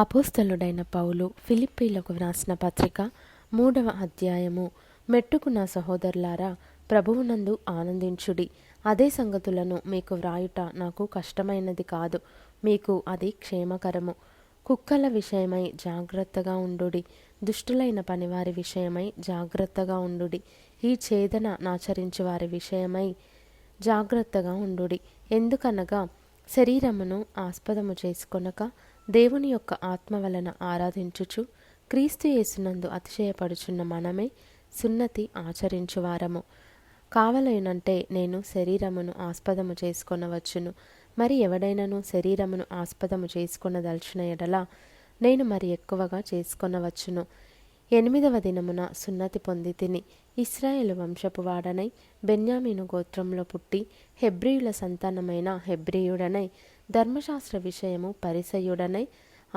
అపోస్తలుడైన పౌలు ఫిలిప్పీలకు వ్రాసిన పత్రిక 3వ అధ్యాయము. మెట్టుకు నా సహోదరులారా, ప్రభువునందు ఆనందించుడి. అదే సంగతులను మీకు వ్రాయుట నాకు కష్టమైనది కాదు, మీకు అది క్షేమకరము. కుక్కల విషయమై జాగ్రత్తగా ఉండుడి, దుష్టులైన పనివారి విషయమై జాగ్రత్తగా ఉండుడి, ఈ ఛేదన నాచరించు వారి విషయమై జాగ్రత్తగా ఉండుడి. ఎందుకనగా శరీరమును ఆస్పదము చేసుకొనక దేవుని యొక్క ఆత్మ వలన ఆరాధించుచు క్రీస్తు యేసునందు అతిశయపడుచున్న మనమే సున్నతి ఆచరించువారము. కావలేనంటే నేను శరీరమును ఆస్పదము చేసుకొనవచ్చును. మరి ఎవడైనను శరీరమును ఆస్పదము చేసుకొనదలిచిన ఎడల నేను మరి ఎక్కువగా చేసుకొనవచ్చును. 8వ దినమున సున్నతి పొంది తిని, ఇశ్రాయేలు వంశపు వాడనై బెన్యామీను గోత్రంలో పుట్టి హెబ్రీయుల సంతానమైన హెబ్రీయుడనై ధర్మశాస్త్ర విషయము పరిసయ్యుడనై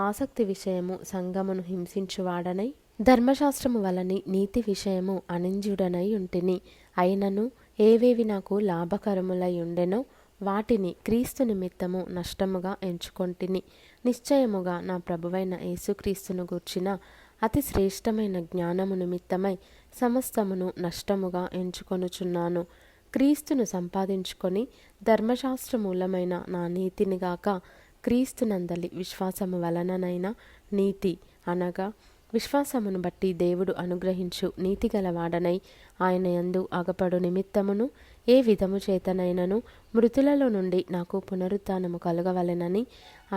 ఆసక్తి విషయము సంఘమును హింసించువాడనై ధర్మశాస్త్రము వలని నీతి విషయము అనింజుడనై ఉంటిని. అయినను ఏవేవి నాకు లాభకరములై ఉండెనో వాటిని క్రీస్తు నిమిత్తము నష్టముగా ఎంచుకొంటిని. నిశ్చయముగా నా ప్రభువైన యేసుక్రీస్తును గూర్చిన అతి శ్రేష్టమైన జ్ఞానము నిమిత్తమై సమస్తమును నష్టముగా ఎంచుకొనుచున్నాను. క్రీస్తును సంపాదించుకొని ధర్మశాస్త్ర మూలమైన నా నీతినిగాక క్రీస్తునందలి విశ్వాసము వలననైనా నీతి అనగా విశ్వాసమును బట్టి దేవుడు అనుగ్రహించు నీతిగలవాడనై ఆయన యందు అగపడు నిమిత్తమును ఏ విధము చేతనైనను మృతులలో నుండి నాకు పునరుత్థానము కలుగవలెనని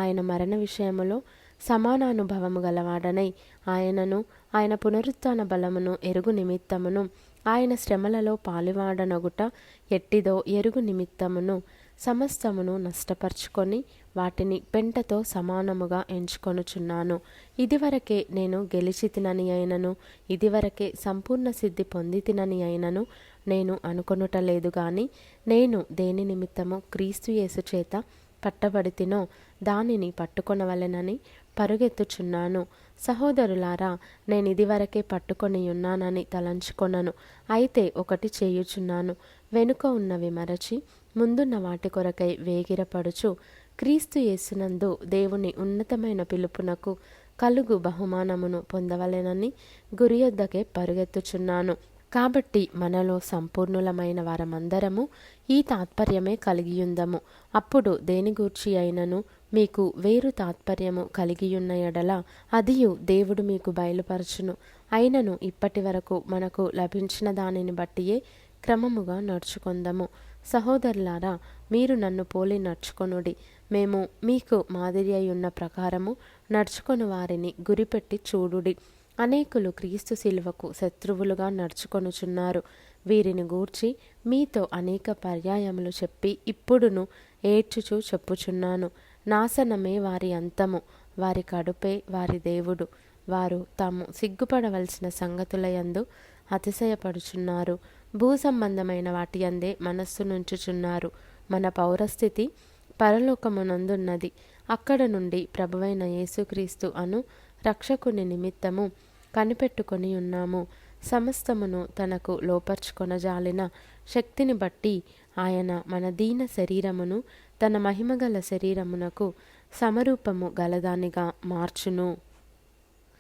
ఆయన మరణ విషయములో సమానానుభవము గలవాడనై ఆయనను ఆయన పునరుత్థాన బలమును ఎరుగు నిమిత్తమును ఆయన శ్రమలలో పాలువాడనొగుట ఎట్టిదో ఎరుగు నిమిత్తమును సమస్తమును నష్టపరుచుకొని వాటిని పెంటతో సమానముగా ఎంచుకొనుచున్నాను. ఇదివరకే నేను గెలిచితినని అయినను, ఇదివరకే సంపూర్ణ సిద్ధి పొందితినని అయినను నేను అనుకొనుటలేదు గాని, నేను దేని నిమిత్తము క్రీస్తు యేసు చేత పట్టబడితినో దానిని పట్టుకొనవలెనని పరుగెత్తుచున్నాను. సహోదరులారా, నేను ఇదివరకే పట్టుకొని ఉన్నానని తలంచుకొనను. అయితే ఒకటి చేయుచున్నాను, వెనుక ఉన్నవి మరచి ముందున్న వాటి కొరకై వేగిరపడుచు క్రీస్తు యేసునందు దేవుని ఉన్నతమైన పిలుపునకు కలుగు బహుమానమును పొందవలెనని గురియొద్దకే పరుగెత్తుచున్నాను. కాబట్టి మనలో సంపూర్ణులమైన వారమందరము ఈ తాత్పర్యమే కలిగియుందము. అప్పుడు దేని గూర్చి అయినను మీకు వేరు తాత్పర్యము కలిగియున్న ఎడల అదియు దేవుడు మీకు బయలుపరచును. అయినను ఇప్పటి వరకు మనకు లభించిన దానిని బట్టియే క్రమముగా నడుచుకొందము. సహోదరులారా, మీరు నన్ను పోలి నడుచుకొనుడి. మేము మీకు మాదిరి అయ్యున్న ప్రకారము నడుచుకొని వారిని గురిపెట్టి చూడుడి. అనేకులు క్రీస్తు శిలువకు శత్రువులుగా నడుచుకొనుచున్నారు. వీరిని గూర్చి మీతో అనేక పర్యాయములు చెప్పి ఇప్పుడును ఏడ్చుచూ చెప్పుచున్నాను. నాశనమే వారి అంతము, వారి కడుపే వారి దేవుడు. వారు తాము సిగ్గుపడవలసిన సంగతుల యందు అతిశయపడుచున్నారు. భూ సంబంధమైన వాటి యందే మనస్సు నుంచుచున్నారు. మన పౌరస్థితి పరలోకమునందున్నది. అక్కడ నుండి ప్రభువైన యేసుక్రీస్తు అను రక్షకుని నిమిత్తము కనిపెట్టుకొని ఉన్నాము. సమస్తమును తనకు లోపర్చుకొనజాలిన శక్తిని బట్టి ఆయన మన దీన శరీరమును తన మహిమగల శరీరమునకు సమరూపము గలదానిగా మార్చును.